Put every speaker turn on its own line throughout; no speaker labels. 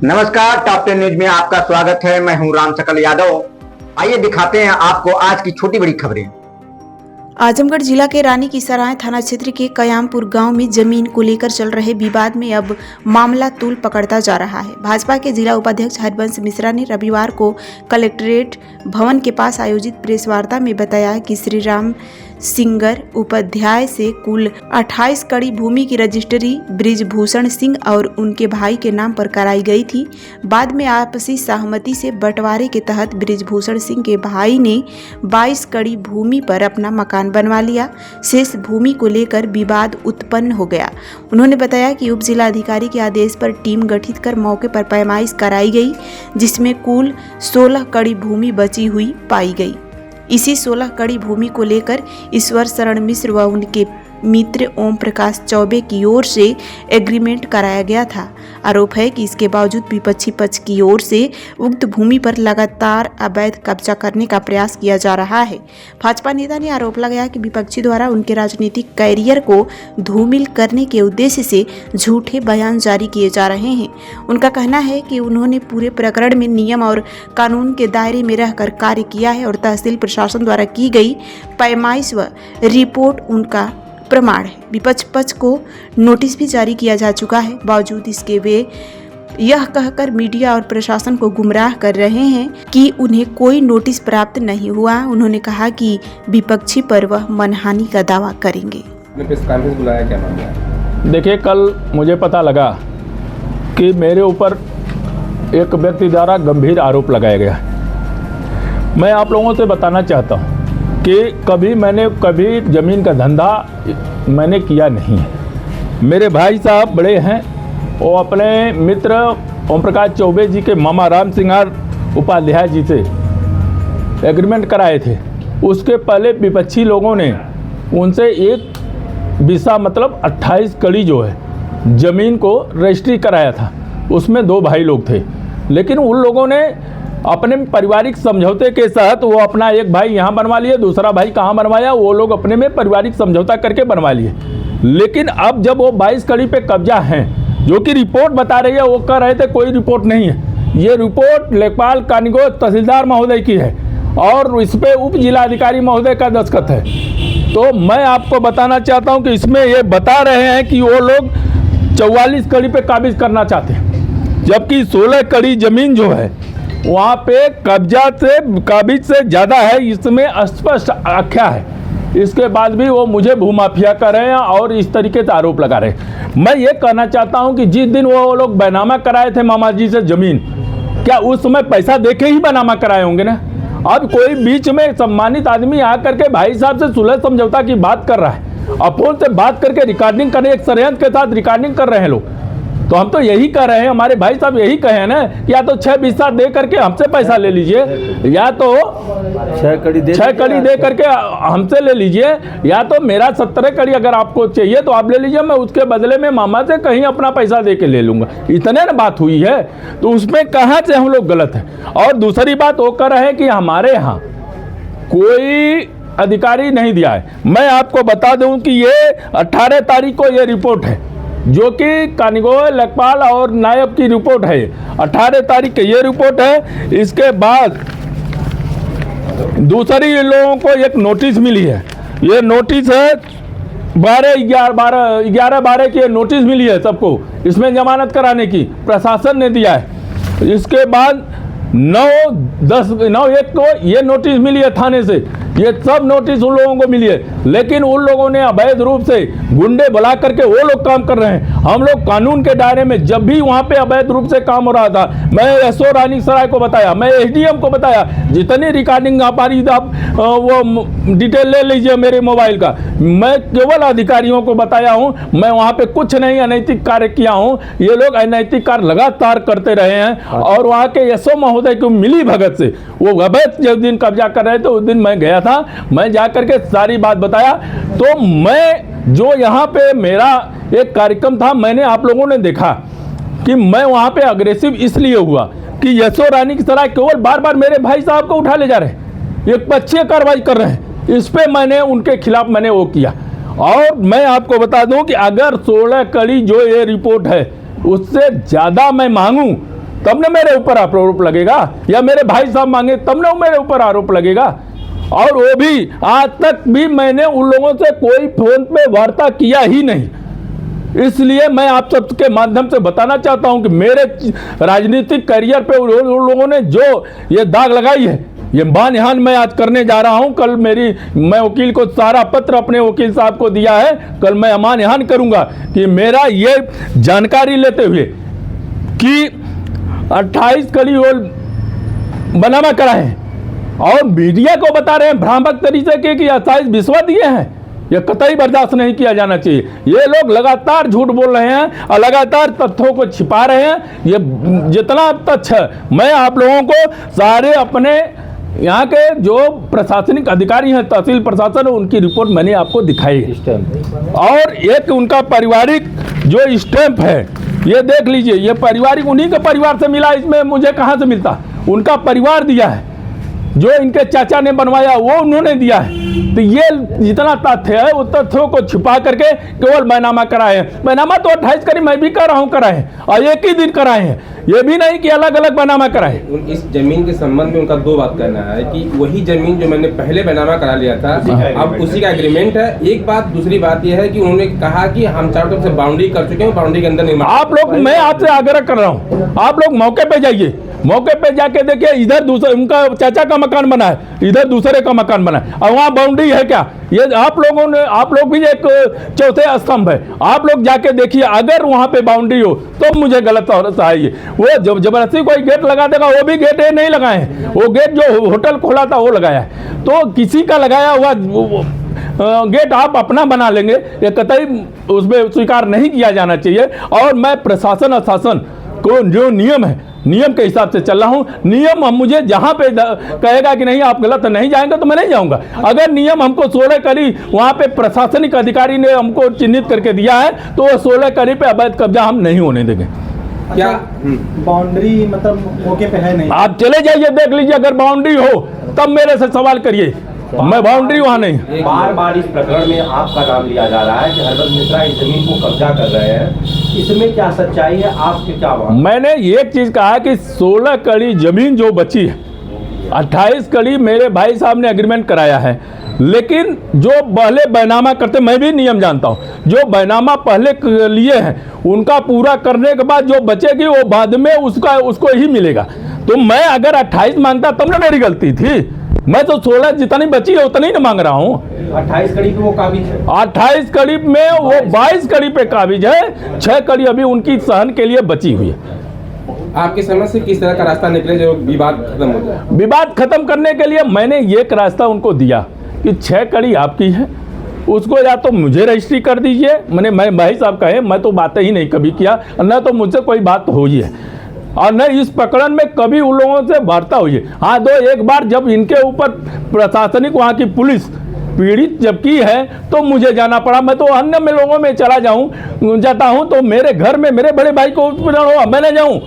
नमस्कार, top 10 news में आपका स्वागत है। मैं हूं राम सकल यादव। आइए दिखाते हैं आपको आज की छोटी बड़ी खबरें।
आजमगढ़ जिला के रानी की सराय थाना क्षेत्र के कयामपुर गांव में जमीन को लेकर चल रहे विवाद में अब मामला तूल पकड़ता जा रहा है। भाजपा के जिला उपाध्यक्ष हरिवंश मिश्रा ने रविवार को कलेक्ट्रेट भवन के पास आयोजित प्रेस वार्ता में बताया कि श्री राम सिंगर उपाध्याय से कुल 28 कड़ी भूमि की रजिस्ट्री ब्रिजभूषण सिंह और उनके भाई के नाम पर कराई गई थी। बाद में आपसी सहमति से बंटवारे के तहत ब्रिजभूषण सिंह के भाई ने 22 कड़ी भूमि पर अपना मकान बनवा लिया। शेष भूमि को लेकर विवाद उत्पन्न हो गया। उन्होंने बताया कि उप जिलाधिकारी के आदेश पर टीम गठित कर मौके पर पैमाइश कराई गई, जिसमें कुल 16 कड़ी भूमि बची हुई पाई गई। इसी 16 कड़ी भूमि को लेकर ईश्वर शरण मिश्र व उनके मित्र ओम प्रकाश चौबे की ओर से एग्रीमेंट कराया गया था। आरोप है कि इसके बावजूद विपक्षी पक्ष की ओर से उक्त भूमि पर लगातार अवैध कब्जा करने का प्रयास किया जा रहा है। भाजपा नेता ने आरोप लगाया कि विपक्षी द्वारा उनके राजनीतिक कैरियर को धूमिल करने के उद्देश्य से झूठे बयान जारी किए जा रहे हैं। उनका कहना है कि उन्होंने पूरे प्रकरण में नियम और कानून के दायरे में रहकर कार्य किया है और तहसील प्रशासन द्वारा की गई पैमाइश व रिपोर्ट उनका प्रमाण है। विपक्ष पक्ष को नोटिस भी जारी किया जा चुका है। बावजूद इसके वे यह कहकर मीडिया और प्रशासन को गुमराह कर रहे हैं कि उन्हें कोई नोटिस प्राप्त नहीं हुआ। उन्होंने कहा कि विपक्षी पर वह मनहानि का दावा करेंगे।
बुलाया क्या मामला है?
देखिए, कल मुझे पता लगा कि मेरे ऊपर एक व्यक्ति द्वारा गंभीर आरोप लगाया गया। मैं आप लोगों से बताना चाहता हूँ कि कभी ज़मीन का धंधा मैंने किया नहीं है। मेरे भाई साहब बड़े हैं, वो अपने मित्र ओम प्रकाश चौबे जी के मामा राम सिंगर उपाध्याय जी से एग्रीमेंट कराए थे। उसके पहले विपक्षी लोगों ने उनसे एक बिसा मतलब 28 कड़ी जो है ज़मीन को रजिस्ट्री कराया था। उसमें 2 भाई लोग थे, लेकिन उन लोगों ने अपने पारिवारिक समझौते के साथ वो अपना एक भाई यहाँ बनवा लिए, दूसरा भाई कहाँ बनवाया, वो लोग अपने में पारिवारिक समझौता करके बनवा लिए। लेकिन अब जब वो 22 कड़ी पे कब्जा हैं, जो कि रिपोर्ट बता रही है, वो कह रहे थे कोई रिपोर्ट नहीं है। ये रिपोर्ट लेखपाल कानिगो तहसीलदार महोदय की है और इस पर उप जिलाधिकारी महोदय का दस्तखत है। तो मैं आपको बताना चाहता हूँ कि इसमें ये बता रहे हैं कि वो लोग 44 कड़ी पे काबिज करना चाहते हैं, जबकि 16 कड़ी ज़मीन जो है वहाँ पे कब्जा से काबिज से ज़्यादा है, इसमें स्पष्ट आख्या है। इसके बाद भी वो मुझे भूमाफिया कर रहे हैं और इस तरीके से आरोप लगा रहे हैं। मैं ये कहना चाहता हूँ कि जिस दिन वो लोग बैनामा कराए थे मामा जी से ज़मीन, क्या उस समय पैसा देके ही बैनामा कराए होंगे ना? अब कोई बीच में सम्मानित आदमी आकर के भाई साहब से सुलह समझौता की बात कर रहा है, अब फोन से बात करके रिकॉर्डिंग कर रहे, एक षड्यंत्र के साथ रिकॉर्डिंग कर रहे हैं लोग। तो हम तो यही कर रहे हैं, हमारे भाई साहब यही कहे हैं ना कि या तो 6 बिस्सा दे करके हमसे पैसा ले लीजिए, या तो 6 कड़ी दे करके हमसे ले लीजिए, या तो मेरा 17 कड़ी अगर आपको चाहिए तो आप ले लीजिए, मैं उसके बदले में मामा से कहीं अपना पैसा दे के ले लूँगा। इतने ना बात हुई है, तो उसमें कहाँ से हम लोग गलत हैं। और दूसरी बात वो कर रहे हैं कि हमारे यहाँ कोई अधिकारी नहीं दिया है। मैं आपको बता दूँ कि ये 18 तारीख को ये रिपोर्ट है, जो कि कानिगो लेखपाल और नायब की रिपोर्ट है। 18 तारीख की ये रिपोर्ट है। इसके बाद दूसरी इन लोगों को एक नोटिस मिली है। ये नोटिस है 11/12 की नोटिस मिली है सबको, इसमें जमानत कराने की प्रशासन ने दिया है। इसके बाद 9/1 को ये नोटिस मिली है थाने से। ये सब नोटिस उन लोगों को मिली है, लेकिन उन लोगों ने अवैध रूप से गुंडे बुला करके वो लोग काम कर रहे हैं। हम लोग कानून के दायरे में, जब भी वहाँ पे अवैध रूप से काम हो रहा था, मैं एसओ रानी सराय को बताया, मैं एसडीएम को बताया, जितनी रिकॉर्डिंग हमारी आप वो डिटेल ले लीजिए मेरे मोबाइल का। मैं केवल अधिकारियों को बताया हूँ, मैं वहाँ पे कुछ नहीं अनैतिक कार्य किया हूँ। ये लोग अनैतिक कार्य लगातार करते रहे हैं और वहाँ के एसओ महोदय को मिली भगत से वो अवैध जिस दिन कब्जा कर रहे थे उस दिन मैं गया था, मैं जाकर के सारी बात बताया। तो मैं जो यहाँ पे मेरा एक कार्यक्रम था, मैंने आप लोगों ने देखा कि मैं वहाँ पे अग्रेसिव इसलिए हुआ कि यशो रानी की तरह केवल बार बार मेरे भाई साहब को उठा ले जा रहे हैं, एक पक्षीय कार्रवाई कर रहे हैं। इस पे मैंने उनके खिलाफ मैंने वो किया। और मैं आपको बता दूं कि अगर 16 कड़ी जो ये रिपोर्ट है उससे ज़्यादा मैं मांगूं तब न मेरे ऊपर आरोप लगेगा, या मेरे भाई साहब मांगे तब न मेरे ऊपर आरोप लगेगा। और वो भी आज तक भी मैंने उन लोगों से कोई फोन पे वार्ता किया ही नहीं। इसलिए मैं आप सबके माध्यम से बताना चाहता हूं कि मेरे राजनीतिक करियर पे उन लोगों ने जो ये दाग लगाई है, ये मानहानि मैं आज करने जा रहा हूं। कल मैं वकील को सारा पत्र अपने वकील साहब को दिया है, कल मैं मानहानि करूंगा कि मेरा ये जानकारी लेते हुए कि 28 कड़ी वो बनामा कराए और मीडिया को बता रहे हैं भ्रामक तरीके के कि 28 विश्वा दिए हैं, यह कतई बर्दाश्त नहीं किया जाना चाहिए। ये लोग लगातार झूठ बोल रहे हैं और लगातार तथ्यों को छिपा रहे हैं। ये जितना तथ्य है, मैं आप लोगों को सारे अपने यहाँ के जो प्रशासनिक अधिकारी हैं, तहसील प्रशासन, उनकी रिपोर्ट मैंने आपको दिखाई है। और एक उनका पारिवारिक जो स्टैंप है, ये देख लीजिए, ये पारिवारिक उन्हीं के परिवार से मिला, इसमें मुझे कहाँ से मिलता, उनका परिवार दिया है। जो इनके चाचा ने बनवाया वो उन्होंने दिया है। तो ये जितना तथ्य है उस तथ्यों को छिपा करके केवल बैनामा कराए हैं। बैनामा तो 28 कड़ी मैं भी कर रहा हूँ कराए हैं, और एक ही दिन कराए हैं, ये भी नहीं कि अलग अलग बैनामा कराए।
इस जमीन के संबंध में उनका दो बात कहना है कि वही जमीन जो मैंने पहले बैनामा करा लिया था, अब उसी का एग्रीमेंट है, एक बात। दूसरी बात यह है कि उन्होंने कहा कि हम चारों तरफ से बाउंड्री कर चुके हैं, बाउंड्री के अंदर निर्माण।
आप लोग, मैं आपसे आग्रह कर रहा हूँ, आप लोग मौके पे जाइए, मौके पे जाके देखिए, इधर दूसरे उनका चाचा का मकान बना है, इधर दूसरे का मकान बना है, और वहाँ बाउंड्री है क्या? ये आप लोग भी एक चौथे स्तंभ है, आप लोग जाके देखिए। अगर वहाँ पे बाउंड्री हो तो मुझे गलत चाहिए। वो जबरदस्ती कोई गेट लगा देगा, वो भी गेट नहीं लगाए हैं, वो गेट जो होटल खोला था वो लगाया है। तो किसी का लगाया हुआ गेट आप अपना बना लेंगे, ये कतई उसमें स्वीकार नहीं किया जाना चाहिए। और मैं प्रशासन और शासन को जो नियम है, नियम के हिसाब से चल रहा हूँ। नियम हम मुझे जहाँ पे कहेगा कि नहीं आप गलत नहीं जाएंगे तो मैं नहीं जाऊँगा। अगर नियम हमको 16 कड़ी वहाँ पे प्रशासनिक अधिकारी ने हमको चिन्हित करके दिया है, तो वो 16 कड़ी पे अवैध कब्जा हम नहीं होने देंगे।
क्या
बाउंड्री मतलब मौके पे है नहीं?
आप चले जाइए, देख लीजिए, अगर बाउंड्री हो तब मेरे से सवाल करिए, मैं बाउंड्री वहाँ नहीं।
बार बार इस प्रकरण में आपका नाम लिया जा रहा है कि हरबंस मिश्रा इस जमीन को कब्जा कर रहे हैं, इसमें क्या सच्चाई है, आपके क्या बात?
मैंने एक चीज कहा कि 16 कड़ी जमीन जो बची है, 28 कड़ी मेरे भाई साहब ने एग्रीमेंट कराया है, लेकिन जो पहले बैनामा करते, मैं भी नियम जानता हूँ, जो बैनामा पहले लिए हैं उनका पूरा करने के बाद जो बचेगी वो बाद में उसको ही मिलेगा। तो मैं अगर 28 मांगता तब ना मेरी गलती थी, मैं तो 16 जितनी बची है उतनी नहीं मांग रहा हूँ।
28 कड़ी पे वो काबिज है,
28 कड़ी में वो 22 कड़ी पे काबिज है, 6 कड़ी अभी उनकी सहन के लिए बची हुई है।
आपकी समझ से किस तरह का रास्ता निकले जो विवाद खत्म हो जाए?
विवाद खत्म करने के लिए मैंने एक रास्ता उनको दिया कि 6 कड़ी आपकी है, उसको या तो मुझे रजिस्ट्री कर दीजिए, मैं भाई साहब कहे, मैं तो बातें ही नहीं कभी किया, न तो मुझसे कोई बात हो ही है, और न इस प्रकरण में कभी उन लोगों से वार्ता हुई है। हाँ, एक बार जब इनके ऊपर प्रशासनिक वहाँ की पुलिस पीड़ित जब की है तो मुझे जाना पड़ा। मैं तो अन्य में लोगों में चला जाता हूँ तो मेरे घर में मेरे बड़े भाई को हुआ, मैं न जाऊँ,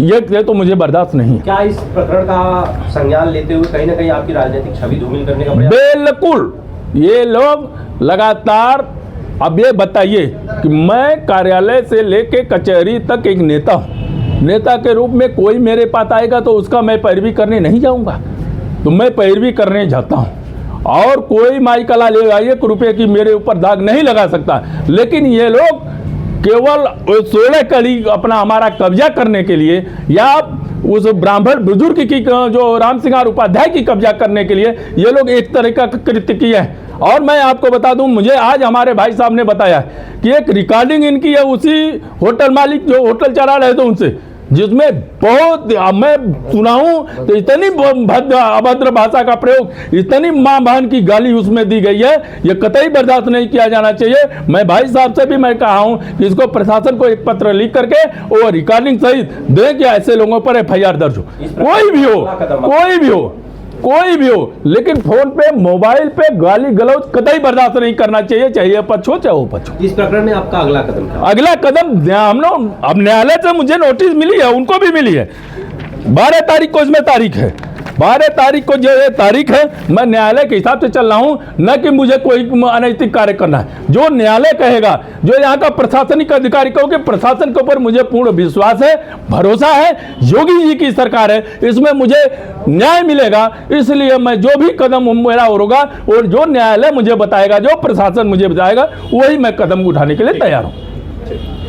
ये तो मुझे बर्दाश्त नहीं।
क्या इस प्रकरण का संज्ञान लेते हुए कहीं ना कहीं आपकी राजनीतिक छवि धूमिल करने का प्रयास?
बिल्कुल, ये लोग लगातार। अब ये बताइए कि मैं कार्यालय से लेके कचहरी तक एक नेता हूँ, नेता के रूप में कोई मेरे पास आएगा तो उसका मैं पैरवी करने नहीं जाऊंगा, तो मैं पैरवी करने जाता हूं। और कोई माई कला ले आइए, 1 रुपये की मेरे ऊपर दाग नहीं लगा सकता। लेकिन ये लोग केवल 16 कड़ी अपना हमारा कब्जा करने के लिए, या उस ब्राह्मण बुजुर्ग की जो राम सिंगार उपाध्याय की कब्जा करने के लिए ये लोग एक तरह का कृत्य किए हैं। और मैं आपको बता दूं, मुझे आज हमारे भाई साहब ने बताया कि एक रिकॉर्डिंग इनकी है उसी होटल मालिक जो होटल चला रहे थे उनसे, जिसमें बहुत मैं सुनाऊं तो इतनी अभद्र भाषा का प्रयोग, इतनी मां बहन की गाली उसमें दी गई है, ये कतई बर्दाश्त नहीं किया जाना चाहिए। मैं भाई साहब से भी मैं कहा हूं कि इसको प्रशासन को एक पत्र लिख करके और रिकॉर्डिंग सहित दें कि ऐसे लोगों पर FIR दर्ज हो, कोई भी हो, कोई भी हो, कोई भी हो, लेकिन फोन पे मोबाइल पे गाली गलौज कतई बर्दाश्त नहीं करना चाहिए, चाहे पक्ष हो चाहे वो पक्ष हो।
इस प्रकरण में आपका अगला कदम क्या?
अगला कदम हम लोग, अब न्यायालय से मुझे नोटिस मिली है, उनको भी मिली है, 12 तारीख को इसमें तारीख है, 12 तारीख को जो ये तारीख है, मैं न्यायालय के हिसाब से चल रहा हूँ, न कि मुझे कोई अनैतिक कार्य करना है। जो न्यायालय कहेगा, जो यहाँ का प्रशासनिक अधिकारी क्योंकि प्रशासन के ऊपर मुझे पूर्ण विश्वास है, भरोसा है, योगी जी की सरकार है, इसमें मुझे न्याय मिलेगा। इसलिए मैं जो भी कदम मेरा होगा और जो न्यायालय मुझे बताएगा, जो प्रशासन मुझे बताएगा, वही मैं कदम उठाने के लिए तैयार हूँ।